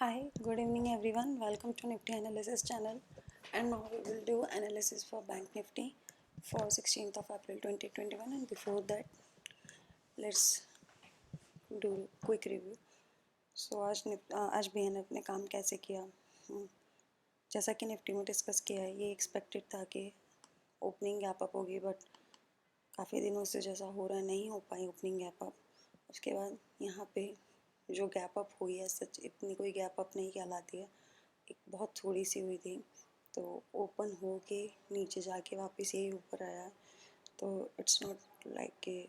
Hi, good evening everyone. Welcome to Nifty Analysis channel. And now we will do analysis for Bank Nifty for 16th of April 2021. And before that, let's do quick review. So आज BNF ने काम कैसे किया? जैसा कि Nifty में discuss किया है, ये एक्सपेक्टेड था कि ओपनिंग गैप अप होगी, बट काफ़ी दिनों से जैसा हो रहा नहीं हो पाई ओपनिंग गैप अप। उसके बाद यहाँ पे जो गैप अप हुई है, सच इतनी कोई गैप अप नहीं कहलाती है, एक बहुत थोड़ी सी हुई थी, तो ओपन हो के नीचे जाके वापस यही ऊपर आया। तो इट्स नॉट लाइक कि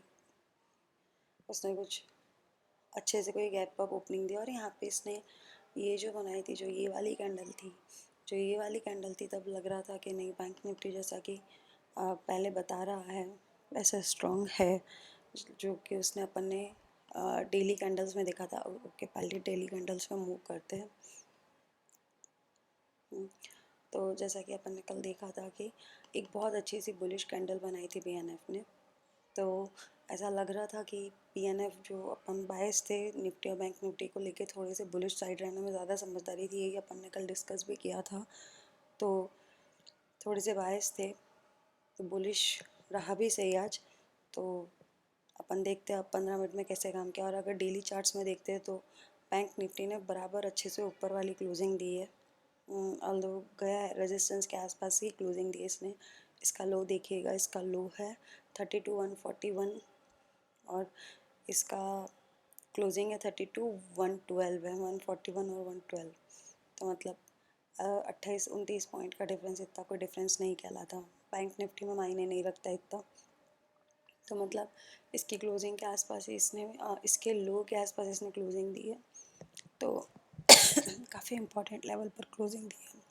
उसने कुछ अच्छे से कोई गैप अप ओपनिंग दिया। और यहाँ पे इसने ये जो बनाई थी, जो ये वाली कैंडल थी, तब लग रहा था कि नहीं, बैंक निफ्टी जैसा कि पहले बता रहा है वैसा स्ट्रॉन्ग है, जो कि उसने अपन ने डेली कैंडल्स में देखा था। ओके, पहले डेली कैंडल्स में मूव करते हैं। तो जैसा कि अपन ने कल देखा था कि एक बहुत अच्छी सी बुलिश कैंडल बनाई थी बीएनएफ ने, तो ऐसा लग रहा था कि बीएनएफ जो अपन बायस थे निफ्टी और बैंक निफ्टी को लेके, थोड़े से बुलिश साइड रहने में ज़्यादा समझदारी थी, यही अपन ने कल डिस्कस भी किया था। तो थोड़े से बायस थे, तो बुलिश रहा भी सही आज। तो अपन देखते हैं अब 15 मिनट में कैसे काम किया। और अगर डेली चार्ट्स में देखते हैं तो बैंक निफ्टी ने बराबर अच्छे से ऊपर वाली क्लोजिंग दी है। ऑल्दो गया है रेजिस्टेंस के आसपास ही क्लोजिंग दी है इसने। इसका लो देखिएगा, इसका लो है 32,141 और इसका क्लोजिंग है 32,112 है, 141 और 112। तो मतलब 28-29 पॉइंट का डिफरेंस, इतना कोई डिफरेंस नहीं कहलाता। बैंक निफ्टी में मायने नहीं रखता इतना। तो मतलब इसकी क्लोजिंग के आसपास ही इसने इसके लो के आसपास इसने क्लोजिंग दी है, तो काफ़ी इम्पोर्टेंट लेवल पर क्लोजिंग दी है।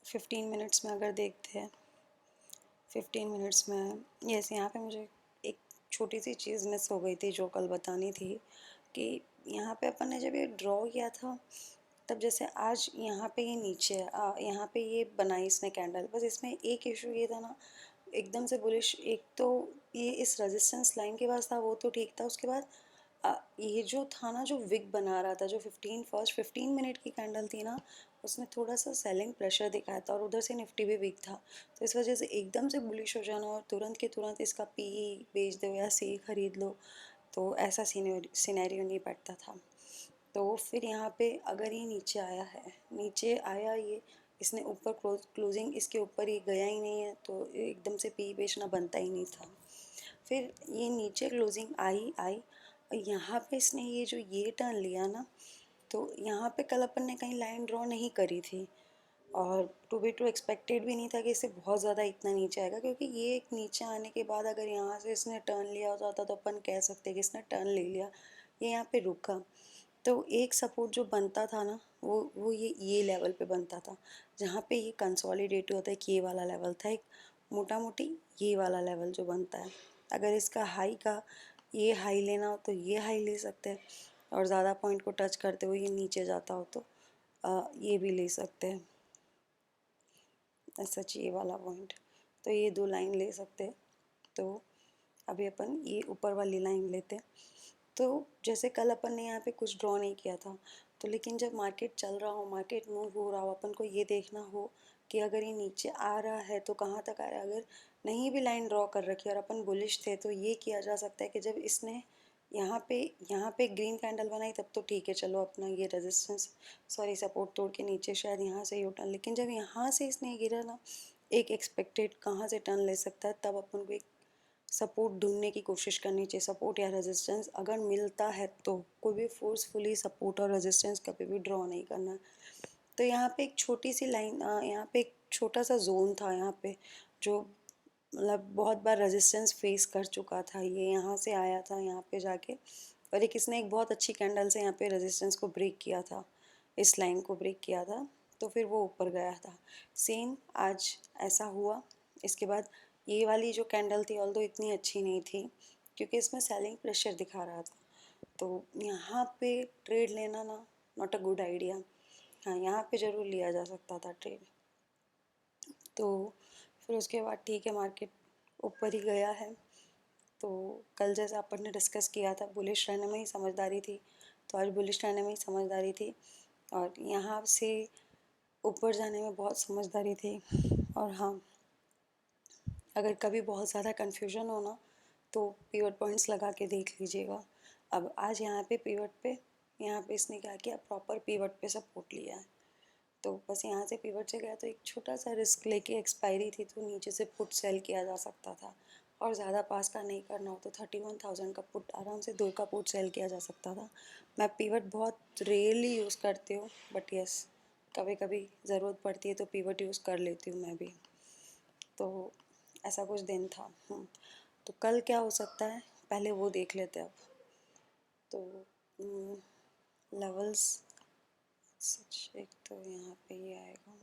15 मिनट्स में अगर देखते हैं, 15 मिनट्स में यस, यहाँ पे मुझे एक छोटी सी चीज़ मिस हो गई थी जो कल बतानी थी, कि यहाँ पे अपन ने जब ये ड्रॉ किया था, तब जैसे आज यहाँ पे ये नीचे यहाँ पे ये बनाई इसने कैंडल, बस इसमें एक इशू ये था ना, एकदम से बुलिश। एक तो ये इस रेजिस्टेंस लाइन के पास था, वो तो ठीक था। उसके बाद ये जो था ना, जो विग बना रहा था, जो 15 मिनट की कैंडल थी ना, उसने थोड़ा सा सेलिंग प्रेशर दिखाया था, और उधर से निफ्टी भी वीक था। तो इस वजह से एकदम से बुलिश हो जाना और तुरंत के तुरंत इसका पी बेच दो या सी खरीद लो, तो ऐसा सिनेरियो नहीं बैठता था। तो फिर यहाँ पे अगर ये नीचे आया ये, इसने ऊपर क्लोजिंग इसके ऊपर ही गया ही नहीं है, तो एकदम से पी बेचना बनता ही नहीं था। फिर ये नीचे क्लोजिंग आई और यहाँ पे इसने ये टर्न लिया ना, तो यहाँ पे कल अपन ने कहीं लाइन ड्रॉ नहीं करी थी, और टू एक्सपेक्टेड भी नहीं था कि इससे बहुत ज़्यादा इतना नीचे आएगा, क्योंकि ये एक नीचे आने के बाद अगर यहाँ से इसने टर्न लिया होता तो अपन कह सकते कि इसने टर्न ले लिया। ये यहाँ पे रुका, तो एक सपोर्ट जो बनता था ना, वो ये लेवल पे बनता था, जहाँ पे ये कंसोलिडेट होता है कि ये वाला लेवल था, एक मोटा मोटी ये वाला लेवल जो बनता है। अगर इसका हाई का ये हाई लेना हो तो ये हाई ले सकते हैं, और ज़्यादा पॉइंट को टच करते हुए ये नीचे जाता हो तो ये भी ले सकते हैं, सच ये वाला पॉइंट। तो ये दो लाइन ले सकते हैं। तो अभी अपन ये ऊपर वाली लाइन लेते हैं। तो जैसे कल अपन ने यहाँ पे कुछ ड्रॉ नहीं किया था, तो लेकिन जब मार्केट चल रहा हो, मार्केट मूव हो रहा हो, अपन को ये देखना हो कि अगर ये नीचे आ रहा है तो कहाँ तक आ रहा है। अगर नहीं भी लाइन ड्रॉ कर रखी और अपन बुलिश थे, तो ये किया जा सकता है कि जब इसने यहाँ पे ग्रीन कैंडल बनाई, तब तो ठीक है, चलो अपना ये सपोर्ट तोड़ के नीचे शायद यहाँ से टर्न। लेकिन जब यहाँ से इसने गिरा ना, एक एक्सपेक्टेड कहाँ से टर्न ले सकता है, तब अपन को एक सपोर्ट ढूंढने की कोशिश करनी चाहिए। सपोर्ट या रेजिस्टेंस अगर मिलता है तो कोई भी फोर्सफुली सपोर्ट और रेजिस्टेंस कभी भी ड्रॉ नहीं करना। तो यहाँ पे एक छोटी सी लाइन, यहाँ पे एक छोटा सा जोन था यहाँ पे, जो मतलब बहुत बार रेजिस्टेंस फेस कर चुका था। ये यहाँ से आया था यहाँ पे जाके, और एक इसने एक बहुत अच्छी कैंडल से यहाँ पे रेजिस्टेंस को ब्रेक किया था, इस लाइन को ब्रेक किया था, तो फिर वो ऊपर गया था। सेम आज ऐसा हुआ। इसके बाद ये वाली जो कैंडल थी, ऑल्दो इतनी अच्छी नहीं थी, क्योंकि इसमें सेलिंग प्रेशर दिखा रहा था, तो यहाँ पे ट्रेड लेना ना, नॉट अ गुड आइडिया। हाँ, यहाँ पे ज़रूर लिया जा सकता था ट्रेड। तो फिर उसके बाद ठीक है, मार्केट ऊपर ही गया है। तो कल जैसे अपन ने डिस्कस किया था, बुलिश रहने में ही समझदारी थी, तो आज बुलिश रहने में ही समझदारी थी, और यहाँ से ऊपर जाने में बहुत समझदारी थी। और हाँ, अगर कभी बहुत ज़्यादा कन्फ्यूजन हो ना, तो पिवट पॉइंट्स लगा के देख लीजिएगा। अब आज यहाँ पे पिवट पे, यहाँ पे इसने क्या किया, प्रॉपर पिवट पे सपोर्ट लिया है। तो बस यहाँ से पिवट से गया तो एक छोटा सा रिस्क लेके, एक्सपायरी थी तो नीचे से पुट सेल किया जा सकता था, और ज़्यादा पास का नहीं करना हो तो 31,000 का पुट आराम से 2 का पुट सेल किया जा सकता था। मैं पिवट बहुत रेयरली यूज़ करती हूँ, बट यस, कभी कभी ज़रूरत पड़ती है तो पिवट यूज़ कर लेती हूँ मैं भी। तो ऐसा कुछ दिन था। तो कल क्या हो सकता है, पहले वो देख लेते हैं अब। तो लेवल्स सच, एक तो यहाँ पे ही आएगा।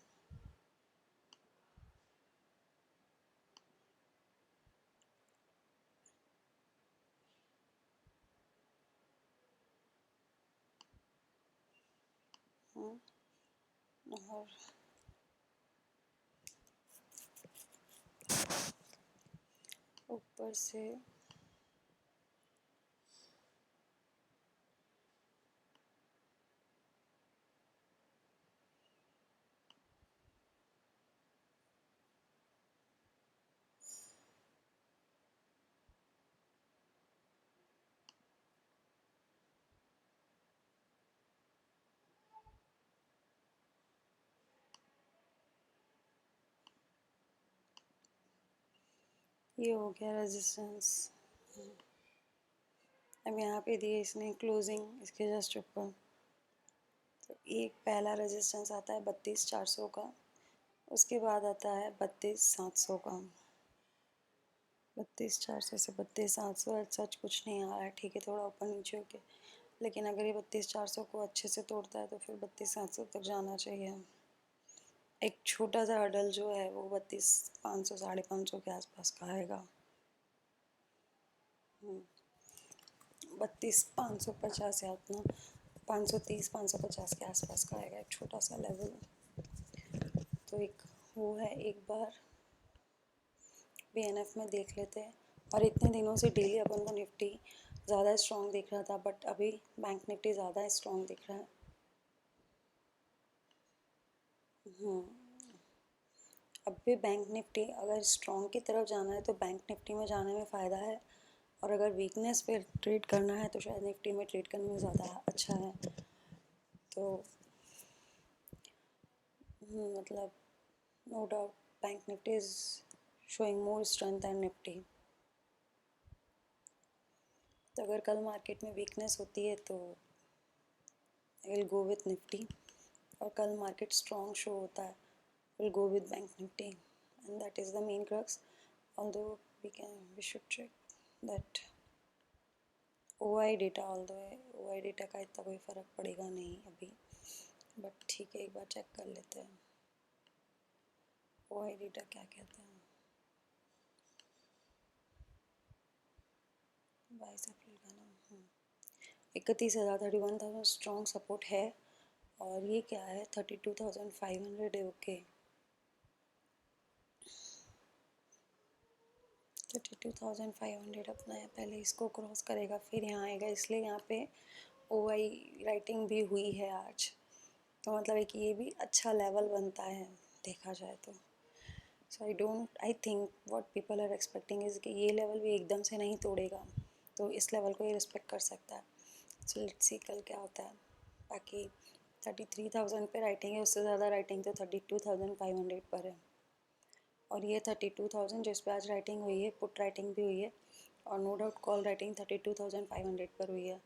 और ऊपर से ये हो गया रेजिस्टेंस। अब यहाँ पे दिए इसने क्लोजिंग इसके जस्ट ऊपर। तो एक पहला रेजिस्टेंस आता है 32,400 का, उसके बाद आता है 32,700 का। 32,400 से 32,700 सच कुछ नहीं आ रहा है, ठीक है, थोड़ा ऊपर नीचे हो गया, लेकिन अगर ये 32,400 को अच्छे से तोड़ता है तो फिर 32,700 तक जाना चाहिए। एक छोटा सा हर्डल जो है वो 32,500 550 के आसपास का आएगा। 32,550 या उतना 530 550 के आसपास का आएगा, एक छोटा सा लेवल। तो एक वो है, एक बार बीएनएफ में देख लेते हैं। और इतने दिनों से डेली अपन को निफ्टी ज़्यादा स्ट्रॉन्ग दिख रहा था, बट अभी बैंक निफ्टी ज़्यादा स्ट्रॉन्ग दिख रहा है। अब भी बैंक निफ्टी अगर स्ट्रॉन्ग की तरफ जाना है तो बैंक निफ्टी में जाने में फ़ायदा है, और अगर वीकनेस पे ट्रेड करना है तो शायद निफ्टी में ट्रेड करने में ज़्यादा अच्छा है। तो मतलब no doubt Bank Nifty is showing more strength and Nifty. तो अगर कल मार्केट में वीकनेस होती है तो I will go with Nifty, और कल मार्केट स्ट्रॉन्ग शो होता है will go with Bank Nifty, and that is the main crux. Although we should check that OI data, although OI data का इतना कोई फ़र्क पड़ेगा नहीं अभी, बट ठीक है, एक बार चेक कर लेते हैं ओआई डेटा क्या कहते हैं। 22 अप्रैल का ना, 31,000 31,000 स्ट्रॉन्ग सपोर्ट है। और ये क्या है, 32,500 है। ओके, 32,500 अपना है, पहले इसको क्रॉस करेगा फिर यहाँ आएगा, इसलिए यहाँ पे ओआई राइटिंग भी हुई है आज। तो मतलब एक ये भी अच्छा लेवल बनता है देखा जाए तो। So I think what people are expecting is कि ये लेवल भी एकदम से नहीं तोड़ेगा, तो इस लेवल को ये रिस्पेक्ट कर सकता है। सो लेट्स सी कल क्या होता है। बाकी 33,000 पे राइटिंग है, उससे ज़्यादा राइटिंग तो 32,500 पर है, और ये 32,000 जिस पे आज राइटिंग हुई है, पुट राइटिंग भी हुई है, और नो डाउट कॉल राइटिंग 32,500 पर हुई है।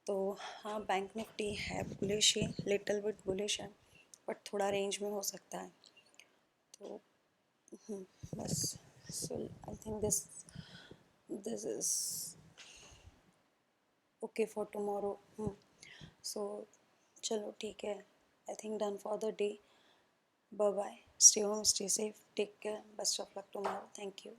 तो हाँ, बैंक निफ्टी है बुलिश ही, लिटिल बिट बुलिश है, बट थोड़ा रेंज में हो सकता है। तो बस, so I think this is okay for tomorrow. So चलो ठीक है, I think done for the day. Bye bye, stay home, stay safe, take care, best of luck tomorrow, thank you.